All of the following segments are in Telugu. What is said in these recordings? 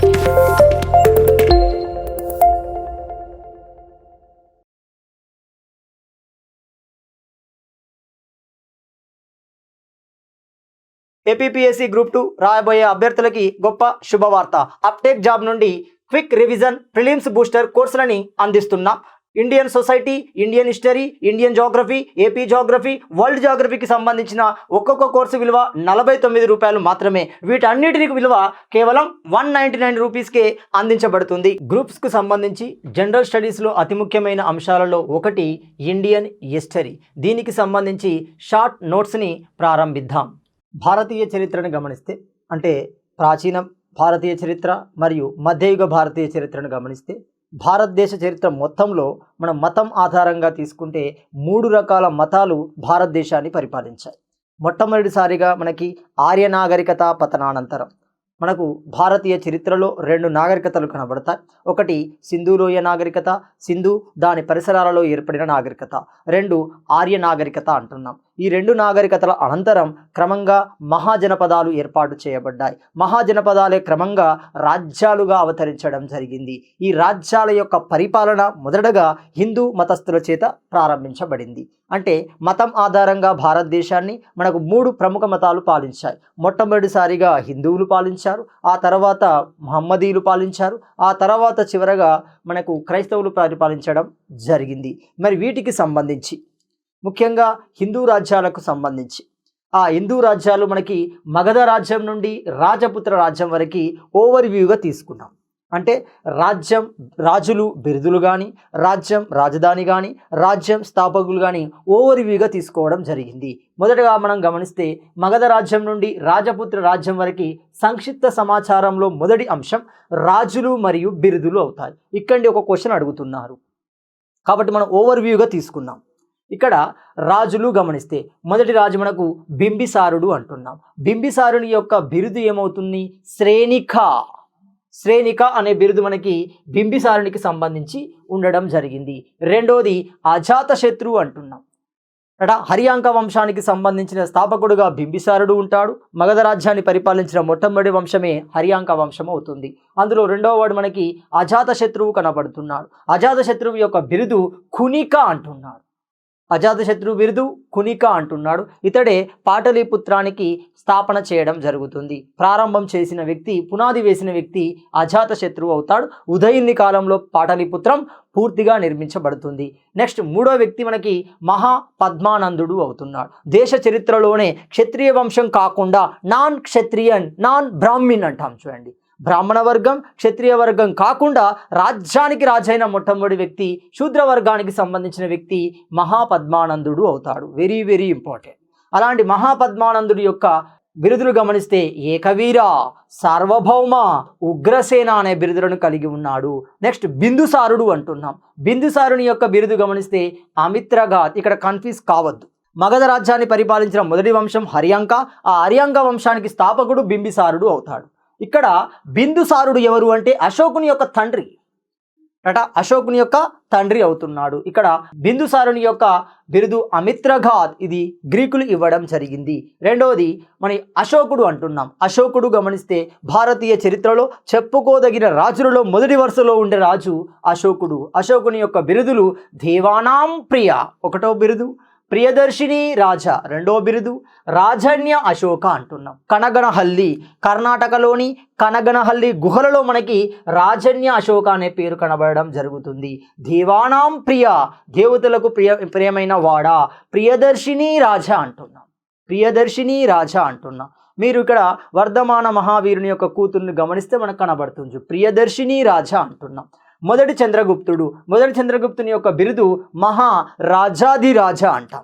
ఏపీపీఎస్సీ గ్రూప్ 2 రాయబోయే అభ్యర్థులకి గొప్ప శుభవార్త. అప్టేక్ జాబ్ నుండి క్విక్ రివిజన్ ప్రిలిమ్స్ బూస్టర్ కోర్సులని అందిస్తున్నాం. Indian society, Indian history, Indian geography, AP geography, world జోగ్రఫీకి సంబంధించిన ఒక్కొక్క కోర్సు విలువ 49 రూపాయలు మాత్రమే. వీటన్నిటికి విలువ కేవలం 199 రూపీస్కే అందించబడుతుంది. గ్రూప్స్కు సంబంధించి జనరల్ స్టడీస్లో అతి ముఖ్యమైన అంశాలలో ఒకటి ఇండియన్ హిస్టరీ. దీనికి సంబంధించి షార్ట్ నోట్స్ని ప్రారంభిద్దాం. భారతీయ చరిత్రను గమనిస్తే, అంటే ప్రాచీన భారతీయ చరిత్ర మరియు మధ్యయుగ భారతీయ చరిత్రను గమనిస్తే, భారతదేశ చరిత్ర మొత్తంలో మనం మతం ఆధారంగా తీసుకుంటే 3 రకాల మతాలు భారతదేశాన్ని పరిపాలించాయి. మొట్టమొదటిసారిగా మనకి ఆర్య నాగరికత పతనానంతరం మనకు భారతీయ చరిత్రలో 2 నాగరికతలు కనబడతాయి. ఒకటి సింధూలోయ నాగరికత, సింధు దాని పరిసరాలలో ఏర్పడిన నాగరికత. 2 ఆర్య నాగరికత అంటున్నాం. ఈ 2 నాగరికతల అనంతరం క్రమంగా మహాజనపదాలు ఏర్పాటు చేయబడ్డాయి. మహాజనపదాలే క్రమంగా రాజ్యాలుగా అవతరించడం జరిగింది. ఈ రాజ్యాల యొక్క పరిపాలన మొదటగా హిందూ మతస్థుల చేత ప్రారంభించబడింది. అంటే మతం ఆధారంగా భారతదేశాన్ని మనకు 3 ప్రముఖ మతాలు పాలించాయి. మొట్టమొదటిసారిగా హిందువులు పాలించారు, ఆ తర్వాత మహమ్మదీయులు పాలించారు, ఆ తర్వాత చివరగా మనకు క్రైస్తవులు పరిపాలించడం జరిగింది. మరి వీటికి సంబంధించి ముఖ్యంగా హిందూ రాజ్యాలకు సంబంధించి ఆ హిందూ రాజ్యాలు మనకి మగధ రాజ్యం నుండి రాజపుత్ర రాజ్యం వరకు ఓవర్వ్యూగా తీసుకున్నాం. అంటే రాజ్యం రాజులు బిరుదులు కానీ, రాజ్యం రాజధాని కానీ, రాజ్యం స్థాపకులు కానీ ఓవర్వ్యూగా తీసుకోవడం జరిగింది. మొదటగా మనం గమనిస్తే మగధ రాజ్యం నుండి రాజపుత్ర రాజ్యం వరకు సంక్షిప్త సమాచారంలో మొదటి అంశం రాజులు మరియు బిరుదులు అవుతాయి. ఇక్కడి ఒక క్వశ్చన్ అడుగుతున్నారు కాబట్టి మనం ఓవర్వ్యూగా తీసుకున్నాం. ఇక్కడ రాజులు గమనిస్తే మొదటి రాజు మనకు బింబిసారుడు అంటున్నాం. బింబిసారుని యొక్క బిరుదు ఏమవుతుంది? శ్రేణిక. శ్రేణిక అనే బిరుదు మనకి బింబిసారునికి సంబంధించి ఉండడం జరిగింది. రెండోది అజాతశత్రు అంటున్నాం. హర్యాంక వంశానికి సంబంధించిన స్థాపకుడుగా బింబిసారుడు ఉంటాడు. మగధ రాజ్యాన్ని పరిపాలించిన మొట్టమొదటి వంశమే హర్యాంక వంశం అవుతుంది. అందులో రెండవ వాడు మనకి అజాతశత్రువు కనబడుతున్నాడు. అజాతశత్రువు యొక్క బిరుదు కునిక అంటున్నాడు. అజాతశత్రు బిరుదు కునిక అంటున్నాడు. ఇతడే పాటలీపుత్రానికి స్థాపన చేయడం జరుగుతుంది. ప్రారంభం చేసిన వ్యక్తి, పునాది వేసిన వ్యక్తి అజాతశత్రువు అవుతాడు. ఉదయుని కాలంలో పాటలీపుత్రం పూర్తిగా నిర్మించబడుతుంది. నెక్స్ట్ మూడో వ్యక్తి మనకి మహాపద్మానందుడు అవుతున్నాడు. దేశ చరిత్రలోనే క్షత్రియ వంశం కాకుండా నాన్ క్షత్రియన్, నాన్ బ్రాహ్మిన్ అంటాం చూడండి. బ్రాహ్మణ వర్గం, క్షత్రియ వర్గం కాకుండా రాజ్యానికి రాజైన మొట్టమొదటి వ్యక్తి, శూద్ర వర్గానికి సంబంధించిన వ్యక్తి మహాపద్మానందుడు అవుతాడు. Very very important. అలాంటి మహాపద్మానందుడి యొక్క బిరుదులు గమనిస్తే ఏకవీర, సార్వభౌమ, ఉగ్రసేన అనే బిరుదులను కలిగి ఉన్నాడు. నెక్స్ట్ బిందుసారుడు అంటున్నాం. బిందుసారుని యొక్క బిరుదు గమనిస్తే అమిత్రఘాత్. ఇక్కడ కన్ఫ్యూజ్ కావద్దు. మగధ రాజ్యాన్ని పరిపాలించిన మొదటి వంశం హర్యాంక. ఆ హర్యాంక వంశానికి స్థాపకుడు బింబిసారుడు అవుతాడు. ఇక్కడ బిందుసారుడు ఎవరు అంటే అశోకుని యొక్క తండ్రి అశోకుని యొక్క తండ్రి అవుతున్నాడు. ఇక్కడ బిందుసారుని యొక్క బిరుదు అమిత్రఘాత్. ఇది గ్రీకులు ఇవ్వడం జరిగింది. రెండవది మన అశోకుడు అంటున్నాం. అశోకుడు గమనిస్తే భారతీయ చరిత్రలో చెప్పుకోదగిన రాజులలో మొదటి వరుసలో ఉండే రాజు అశోకుడు. అశోకుని యొక్క బిరుదులు దేవానాం ప్రియ ఒకటో బిరుదు, ప్రియదర్శిని రాజా రెండో బిరుదు, రాజన్య అశోక అంటున్నాం. కనగనహల్లి, కర్ణాటకలోని కనగనహల్లి గుహలలో మనకి రాజన్య అశోక అనే పేరు కనబడడం జరుగుతుంది. దేవానాం ప్రియ, దేవతలకు ప్రియమైన వాడా, ప్రియదర్శిని రాజా అంటున్నాం. ప్రియదర్శిని రాజా అంటున్నాం. మీరు ఇక్కడ వర్ధమాన మహావీరుని యొక్క కూతుర్ని గమనిస్తే మనకు కనబడుతుంది. ప్రియదర్శిని రాజా అంటున్నాం. మొదటి చంద్రగుప్తుడు, మొదటి చంద్రగుప్తుని యొక్క బిరుదు మహారాజాదిరాజా అంటాం.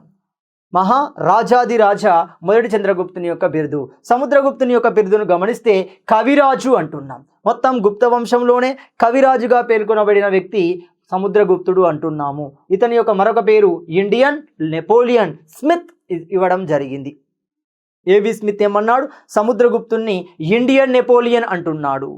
మహారాజాదిరాజా మొదటి చంద్రగుప్తుని యొక్క బిరుదు. సముద్రగుప్తుని యొక్క బిరుదును గమనిస్తే కవిరాజు అంటున్నాం. మొత్తం గుప్త వంశంలోనే కవిరాజుగా పేర్కొనబడిన వ్యక్తి సముద్రగుప్తుడు అంటున్నాము. ఇతని యొక్క మరొక పేరు ఇండియన్ నెపోలియన్ స్మిత్ ఇవ్వడం జరిగింది. ఏవి స్మిత్ ఏమన్నాడు? సముద్రగుప్తుని ఇండియన్ నెపోలియన్ అంటున్నాడు.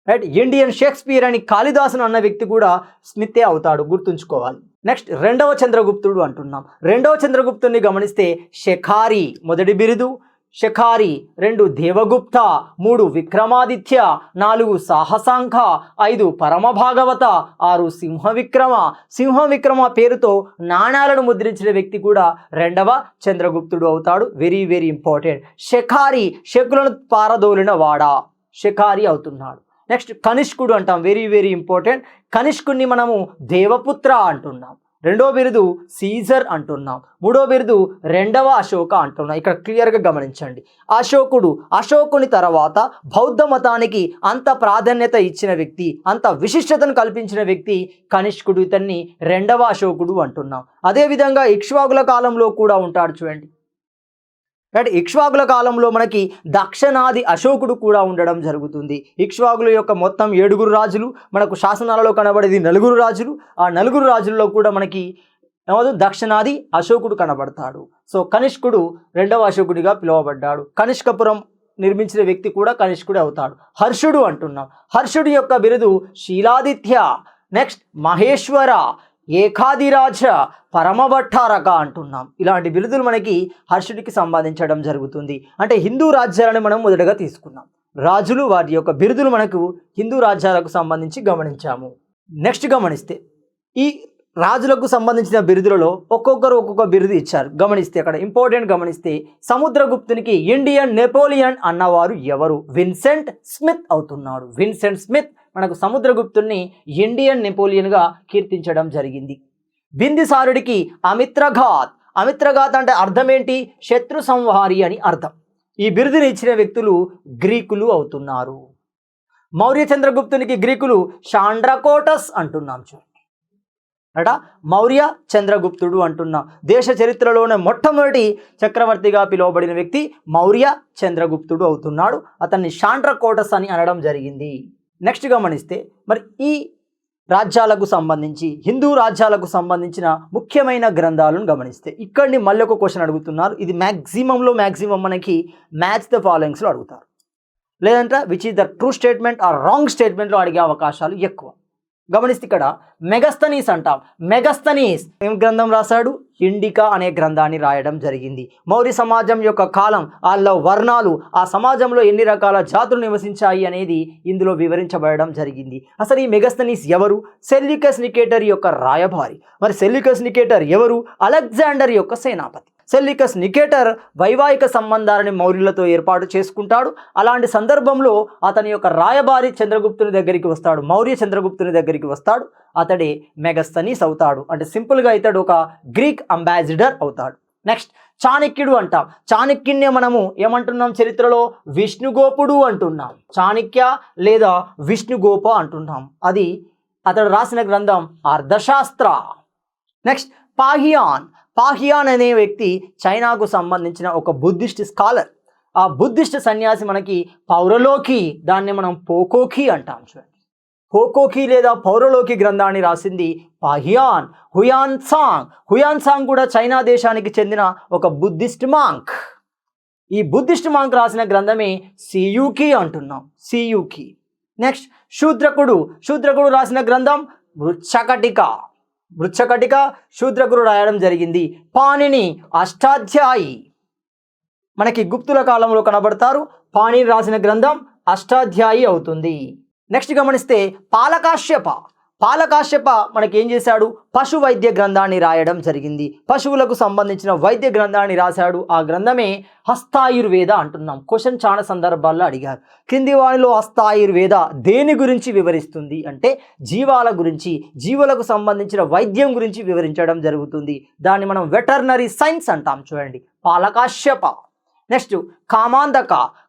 రైట్. ఇండియన్ షేక్స్పియర్ అని కాళిదాసును అన్న వ్యక్తి కూడా స్మితే అవుతాడు, గుర్తుంచుకోవాలి. నెక్స్ట్ రెండవ చంద్రగుప్తుడు అంటున్నాం. రెండవ చంద్రగుప్తుని గమనిస్తే శఖారి మొదటి బిరుదు, శకారి, 2 దేవగుప్త, 3 విక్రమాదిత్య, 4 సాహసాంక, 5 పరమభాగవత, 6 సింహవిక్రమ. సింహవిక్రమ పేరుతో నాణాలను ముద్రించిన వ్యక్తి కూడా 2వ చంద్రగుప్తుడు అవుతాడు. Very very important. శకారి, శకులను పారదోలిన వాడా, శకారి అవుతున్నాడు. నెక్స్ట్ కనిష్కుడు అంటాం, వెరీ వెరీ ఇంపార్టెంట్. కనిష్కుడిని మనము దేవపుత్ర అంటున్నాం. 2వ బిరుదు సీజర్ అంటున్నాం. 3వ బిరుదు 2వ అశోక అంటున్నాం. ఇక్కడ క్లియర్గా గమనించండి. అశోకుని తర్వాత బౌద్ధ మతానికి అంత ప్రాధాన్యత ఇచ్చిన వ్యక్తి, అంత విశిష్టతను కల్పించిన వ్యక్తి కనిష్కుడు. ఇతన్ని 2వ అశోకుడు అంటున్నాం. అదేవిధంగా ఇక్ష్వాకుల కాలంలో కూడా ఉంటాడు చూడండి. రైట్, ఇక్ష్వాకుల కాలంలో మనకి దక్షిణాది అశోకుడు కూడా ఉండడం జరుగుతుంది. ఇక్ష్వాకుల యొక్క మొత్తం 7 రాజులు, మనకు శాసనాలలో కనబడేది 4 రాజులు. ఆ 4 రాజుల్లో కూడా మనకి దక్షిణాది అశోకుడు కనబడతాడు. సో కనిష్కుడు 2వ అశోకుడిగా పిలువబడ్డాడు. కనిష్కపురం నిర్మించిన వ్యక్తి కూడా కనిష్కుడు అవుతాడు. హర్షుడు అంటున్నాం. హర్షుడి యొక్క బిరుదు శీలాదిత్య, నెక్స్ట్ మహేశ్వర, ఏకాదిరాజ, పరమభట్టారక అంటున్నాం. ఇలాంటి బిరుదులు మనకి హర్షుడికి సంపాదించడం జరుగుతుంది. అంటే హిందూ రాజ్యాలను మనం మొదటగా తీసుకున్నాం. రాజులు వారి యొక్క బిరుదులు మనకు హిందూ రాజ్యాలకు సంబంధించి గమనించాము. నెక్స్ట్ గమనిస్తే ఈ రాజులకు సంబంధించిన బిరుదులలో ఒక్కొక్కరు ఒక్కొక్క బిరుదు ఇచ్చారు. గమనిస్తే అక్కడ ఇంపార్టెంట్ గమనిస్తే సముద్రగుప్తునికి ఇండియన్ నెపోలియన్ అన్నవారు ఎవరు? విన్సెంట్ స్మిత్ అవుతున్నాడు. విన్సెంట్ స్మిత్ మనకు సముద్రగుప్తుని ఇండియన్ నెపోలియన్గా కీర్తించడం జరిగింది. బిందిసారుడికి అమిత్రఘాత్. అమిత్రఘాత్ అంటే అర్థం ఏంటి? శత్రు సంహారి అని అర్థం. ఈ బిరుదుని ఇచ్చిన వ్యక్తులు గ్రీకులు అవుతున్నారు. మౌర్య చంద్రగుప్తునికి గ్రీకులు షాండ్రకోటస్ అంటున్నాం చూడండి. మౌర్య చంద్రగుప్తుడు అంటున్నాం. దేశ చరిత్రలోనే మొట్టమొదటి చక్రవర్తిగా పిలువబడిన వ్యక్తి మౌర్య చంద్రగుప్తుడు అవుతున్నాడు. అతన్ని షాండ్రకోటస్ అని అనడం జరిగింది. నెక్స్ట్ గమనిస్తే మరి ఈ రాజ్యాలకు సంబంధించి హిందూ రాజ్యాలకు సంబంధించిన ముఖ్యమైన గ్రంథాలను గమనిస్తే ఇక్కడిని మళ్ళీ ఒక క్వశ్చన్ అడుగుతున్నారు. ఇది మ్యాక్సిమం మనకి మ్యాచ్ ద ఫాలోయింగ్స్లో అడుగుతారు, లేదంటే which is the true statement or wrong స్టేట్మెంట్లో అడిగే అవకాశాలు ఎక్కువ. గమనిస్తే ఇక్కడ మెగస్తనీస్ అంటాం. మెగస్తనీస్ ఏం గ్రంథం రాశాడు? ఇండికా అనే గ్రంథాన్ని రాయడం జరిగింది. మౌర్య సమాజం యొక్క కాలం, వాళ్ళ వర్ణాలు, ఆ సమాజంలో ఎన్ని రకాల జాతులు నివసించాయి అనేది ఇందులో వివరించబడడం జరిగింది. అసలు ఈ మెగస్తనీస్ ఎవరు? సెల్యూకస్ నికేటర్ యొక్క రాయబారి. మరి సెల్యూకస్ నికేటర్ ఎవరు? అలెగ్జాండర్ యొక్క సేనాపతి. సెల్యూకస్ నికేటర్ వైవాహిక సంబంధాలని మౌర్యులతో ఏర్పాటు చేసుకుంటాడు. అలాంటి సందర్భంలో అతని యొక్క రాయబారి చంద్రగుప్తుని దగ్గరికి వస్తాడు, మౌర్య చంద్రగుప్తుని దగ్గరికి వస్తాడు. అతడే మెగస్తనీస్ అవుతాడు. అంటే సింపుల్గా ఇతడు ఒక గ్రీక్ అంబాసిడర్ అవుతాడు. నెక్స్ట్ చాణక్యుడు అంటాం. చాణక్యుణ్ణి మనము ఏమంటున్నాం? చరిత్రలో విష్ణుగోపుడు అంటున్నాం. చాణక్య లేదా విష్ణుగోప అంటున్నాం. అది అతడు రాసిన గ్రంథం అర్థశాస్త్ర. నెక్స్ట్ పాహియాన్ అనే వ్యక్తి చైనాకు సంబంధించిన ఒక బుద్ధిస్ట్ స్కాలర్. ఆ బుద్ధిస్ట్ సన్యాసి మనకి పౌరలోకి, దాన్ని మనం పోకోకి అంటాం చూడండి. పోకోకి లేదా పౌరలోకి గ్రంథాన్ని రాసింది పాహియాన్. హుయాన్సాంగ్ కూడా చైనా దేశానికి చెందిన ఒక బుద్ధిస్ట్ మాంక్. ఈ బుద్ధిస్ట్ మాంక్ రాసిన గ్రంథమే సియూకి అంటున్నాం. సియూకి. నెక్స్ట్ శూద్రకుడు రాసిన గ్రంథం మృచ్ఛకటిక శూద్రకుడు రాయడం జరిగింది. పాణిని అష్టాధ్యాయి మనకి గుప్తుల కాలంలో కనబడతారు. పాణిని రాసిన గ్రంథం అష్టాధ్యాయి అవుతుంది. నెక్స్ట్ గమనిస్తే పాలకాశ్యప మనకి ఏం చేశాడు? పశు వైద్య గ్రంథాన్ని రాయడం జరిగింది. పశువులకు సంబంధించిన వైద్య గ్రంథాన్ని రాశాడు. ఆ గ్రంథమే హస్తాయుర్వేద అంటున్నాం. క్వశ్చన్ చాలా సందర్భాల్లో అడిగారు. కింది వారిలో హస్తాయుర్వేద దేని గురించి వివరిస్తుంది అంటే జీవాల గురించి, జీవులకు సంబంధించిన వైద్యం గురించి వివరించడం జరుగుతుంది. దాన్ని మనం వెటర్నరీ సైన్స్ అంటాం చూడండి. పాలకాశ్యప. నెక్స్ట్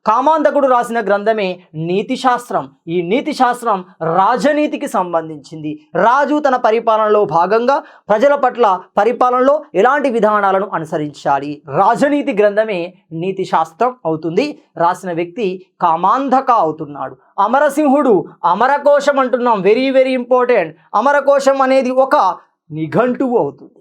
కామాంధకుడు రాసిన గ్రంథమే నీతి శాస్త్రం. ఈ నీతి శాస్త్రం రాజనీతికి సంబంధించింది. రాజు తన పరిపాలనలో భాగంగా ప్రజల పట్ల పరిపాలనలో ఎలాంటి విధానాలను అనుసరించాలి, రాజనీతి గ్రంథమే నీతి శాస్త్రం అవుతుంది. రాసిన వ్యక్తి కామాంధక అవుతున్నాడు. అమరసింహుడు అమరకోశం అంటున్నాం. Very very important. అమరకోశం అనేది ఒక నిఘంటువు అవుతుంది.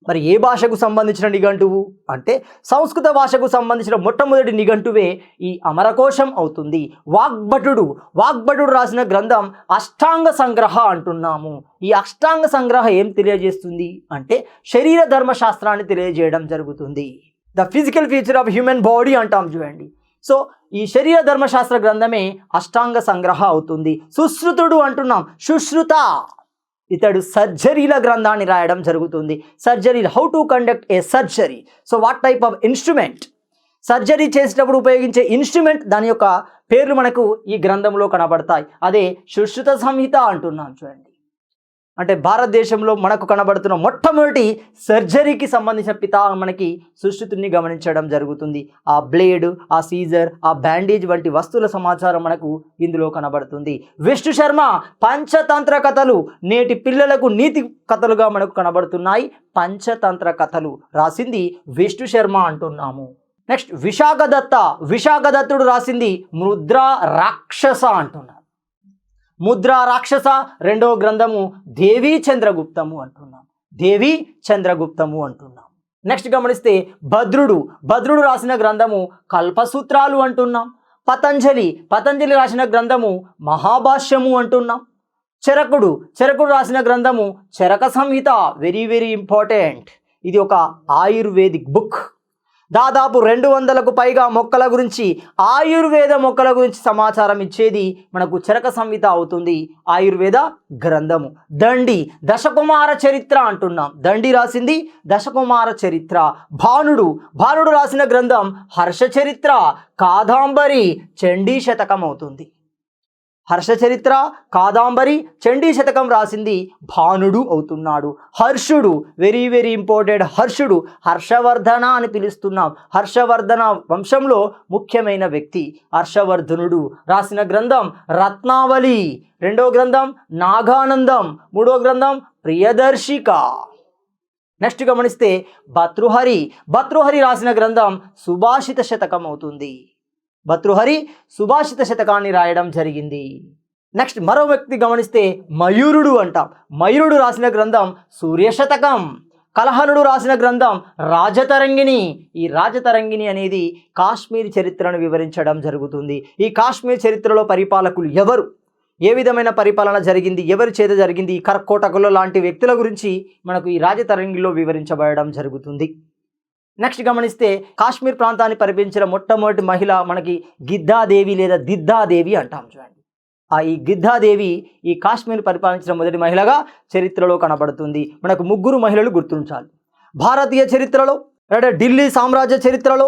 మరి ఏ భాషకు సంబంధించిన నిఘంటువు అంటే సంస్కృత భాషకు సంబంధించిన మొట్టమొదటి నిఘంటువే ఈ అమరకోశం అవుతుంది. వాగ్భటుడు రాసిన గ్రంథం అష్టాంగ సంగ్రహ అంటున్నాము. ఈ అష్టాంగ సంగ్రహ ఏం తెలియజేస్తుంది అంటే శరీర ధర్మశాస్త్రాన్ని తెలియజేయడం జరుగుతుంది. The physical feature of human body అంటాం చూడండి. సో ఈ శరీర ధర్మశాస్త్ర గ్రంథమే అష్టాంగ సంగ్రహ అవుతుంది. సుశ్రుతుడు అంటున్నాం, సుశ్రుత ఇతడు సర్జరీల గ్రంథాన్ని రాయడం జరుగుతుంది. Surgery, how to conduct A surgery, so what type of instrument, surgery చేసేటప్పుడు ఉపయోగించే ఇన్స్ట్రుమెంట్, దాని యొక్క పేర్లు మనకు ఈ గ్రంథంలో కనబడతాయి. అదే సుశ్రుత సంహిత అంటున్నాం చూడండి. అంటే భారతదేశంలో మనకు కనబడుతున్న మొట్టమొదటి సర్జరీకి సంబంధించిన పితామహ మనకి సుశ్రుతుని గమనించడం జరుగుతుంది. ఆ బ్లేడ్, ఆ సీజర్, ఆ బ్యాండేజ్ వంటి వస్తువుల సమాచారం మనకు ఇందులో కనబడుతుంది. విష్ణు శర్మ పంచతంత్ర కథలు నేటి పిల్లలకు నీతి కథలుగా మనకు కనబడుతున్నాయి. పంచతంత్ర కథలు రాసింది విష్ణు శర్మ అంటున్నాము. నెక్స్ట్ విశాఖదత్తుడు రాసింది ముద్రా రాక్షస అంటున్నారు. ముద్రా రాక్షస రెండవ గ్రంథము దేవీ చంద్రగుప్తము అంటున్నాం. దేవీ చంద్రగుప్తము అంటున్నాం. నెక్స్ట్ గమనిస్తే భద్రుడు రాసిన గ్రంథము కల్పసూత్రాలు అంటున్నాం. పతంజలి రాసిన గ్రంథము మహాభాష్యము అంటున్నాం. చరకుడు రాసిన గ్రంథము చరక సంహిత, వెరీ వెరీ ఇంపార్టెంట్. ఇది ఒక ఆయుర్వేదిక్ బుక్. దాదాపు 200కు పైగా మొక్కల గురించి, ఆయుర్వేద మొక్కల గురించి సమాచారం ఇచ్చేది మనకు చరక సంహిత అవుతుంది, ఆయుర్వేద గ్రంథము. దశకుమార చరిత్ర అంటున్నాం. దండి రాసింది దశకుమార చరిత్ర. భానుడు రాసిన గ్రంథం హర్ష చరిత్ర, కాదాంబరి, చండీ శతకం అవుతుంది. హర్ష చరిత్ర, కాదాంబరి, చండీ శతకం రాసింది భానుడు అవుతున్నాడు. హర్షుడు, వెరీ వెరీ ఇంపార్టెంట్. హర్షుడు హర్షవర్ధన అని పిలుస్తున్నాం. హర్షవర్ధన వంశంలో ముఖ్యమైన వ్యక్తి హర్షవర్ధనుడు. రాసిన గ్రంథం రత్నావళి. రెండో గ్రంథం నాగానందం. మూడో గ్రంథం ప్రియదర్శిక. నెక్స్ట్ గమనిస్తే భర్తృహరి రాసిన గ్రంథం సుభాషిత శతకం అవుతుంది. భర్తృహరి సుభాషిత శతకాన్ని రాయడం జరిగింది. నెక్స్ట్ మరో వ్యక్తి గమనిస్తే మయూరుడు అంటాం. మయూరుడు రాసిన గ్రంథం సూర్యశతకం. కలహనుడు రాసిన గ్రంథం రాజతరంగిణి. ఈ రాజతరంగిణి అనేది కాశ్మీర్ చరిత్రను వివరించడం జరుగుతుంది. ఈ కాశ్మీర్ చరిత్రలో పరిపాలకులు ఎవరు, ఏ విధమైన పరిపాలన జరిగింది, ఎవరి చేత జరిగింది, ఈ కర్కోటకులు లాంటి వ్యక్తుల గురించి మనకు ఈ రాజతరంగిలో వివరించబడడం జరుగుతుంది. నెక్స్ట్ గమనిస్తే కాశ్మీర్ ప్రాంతాన్ని పరిపాలించిన మొట్టమొదటి మహిళ మనకి గిద్దాదేవి లేదా దిద్దాదేవి అంటాం చూడండి. ఈ గిద్దాదేవి ఈ కాశ్మీర్ పరిపాలించిన మొదటి మహిళగా చరిత్రలో కనబడుతుంది. మనకు 3 మహిళలు గుర్తించాలి. భారతీయ చరిత్రలో లేదా ఢిల్లీ సామ్రాజ్య చరిత్రలో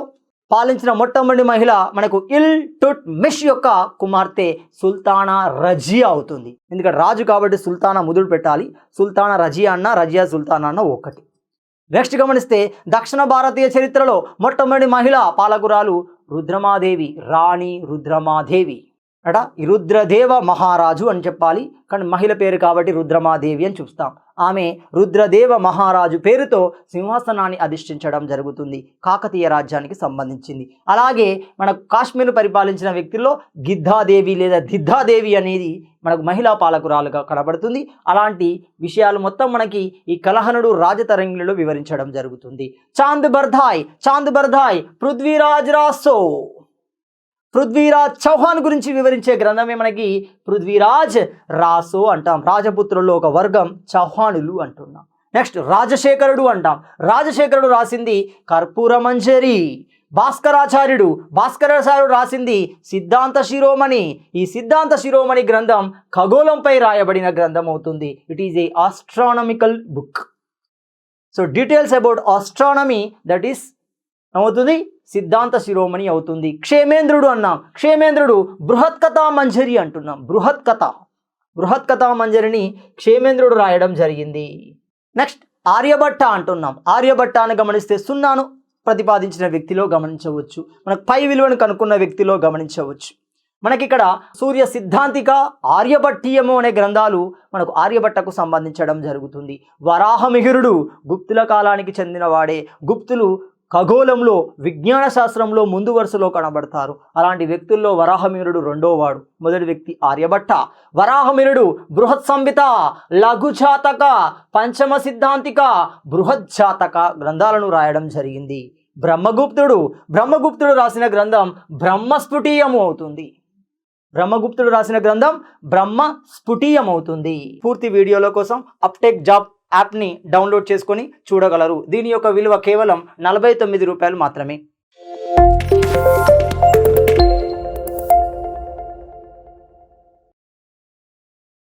పాలించిన మొట్టమొదటి మహిళ మనకు ఇల్టుట్మిష్ యొక్క కుమార్తె సుల్తానా రజియా అవుతుంది. ఎందుకంటే రాజు కాబట్టి సుల్తానా ముదురు పెట్టాలి. సుల్తానా రజియా అన్న, రజియా సుల్తానా అన్న ఒకటి. నెక్స్ట్ గమనిస్తే దక్షిణ భారతీయ చరిత్రలో మొట్టమొదటి మహిళా పాలకురాలు రుద్రమాదేవి, రాణి రుద్రమాదేవి అట. ఈ రుద్రదేవ మహారాజు అని చెప్పాలి, కానీ మహిళ పేరు కాబట్టి రుద్రమాదేవి అని చూస్తాం. ఆమె రుద్రదేవ మహారాజు పేరుతో సింహాసనాన్ని అధిష్ఠించడం జరుగుతుంది. కాకతీయ రాజ్యానికి సంబంధించింది. అలాగే మనకు కాశ్మీర్ పరిపాలించిన వ్యక్తుల్లో గిద్దాదేవి లేదా దిద్దాదేవి అనేది మనకు మహిళా పాలకురాలుగా కనబడుతుంది. అలాంటి విషయాలు మొత్తం మనకి ఈ కలహనుడు రాజతరంగిలో వివరించడం జరుగుతుంది. చాంద్ బర్ధాయ్ పృథ్వీరాజ్ చౌహాన్ గురించి వివరించే గ్రంథమే మనకి పృథ్వీరాజ్ రాసో అంటాం. రాజపుత్రుల్లో ఒక వర్గం చౌహానులు అంటున్నాం. నెక్స్ట్ రాజశేఖరుడు రాసింది కర్పూర మంజరి. భాస్కరాచార్యుడు రాసింది సిద్ధాంత శిరోమణి. ఈ సిద్ధాంత శిరోమణి గ్రంథం ఖగోళంపై రాయబడిన గ్రంథం అవుతుంది. It is a astronomical book. So details about astronomy that is ఏమవుతుంది, సిద్ధాంత శిరోమణి అవుతుంది. క్షేమేంద్రుడు బృహత్కథా మంజరి అంటున్నాం. బృహత్కథా మంజరిని క్షేమేంద్రుడు రాయడం జరిగింది. నెక్స్ట్ ఆర్యభట్ట అంటున్నాం. ఆర్యభట్టాన్ని గమనిస్తే సున్నాను ప్రతిపాదించిన వ్యక్తిలో గమనించవచ్చు. మనకు పై విలువను కనుక్కున్న వ్యక్తిలో గమనించవచ్చు. మనకిక్కడ సూర్య సిద్ధాంతిక, ఆర్యభట్టీయము అనే గ్రంథాలు మనకు ఆర్యభట్టకు సంబంధించడం జరుగుతుంది. వరాహమిహిరుడు గుప్తుల కాలానికి చెందినవాడే. గుప్తులు ఖగోళంలో, విజ్ఞాన శాస్త్రంలో ముందు వరుసలో కనబడతారు. అలాంటి వ్యక్తుల్లో వరాహమిహిరుడు రెండోవాడు. మొదటి వ్యక్తి ఆర్యభట్ట. వరాహమిహిరుడు బృహత్ సంహిత, లఘుజాతక, పంచమ సిద్ధాంతిక, బృహజ్జాతక గ్రంథాలను రాయడం జరిగింది. బ్రహ్మగుప్తుడు రాసిన గ్రంథం బ్రహ్మస్ఫుటీయము అవుతుంది. బ్రహ్మస్ఫుటీయం అవుతుంది. పూర్తి వీడియోల కోసం అప్టెక్ జాబ్ యాప్ని డౌన్లోడ్ చేసుకొని చూడగలరు. దీని యొక్క విలువ కేవలం 49 రూపాయలు మాత్రమే.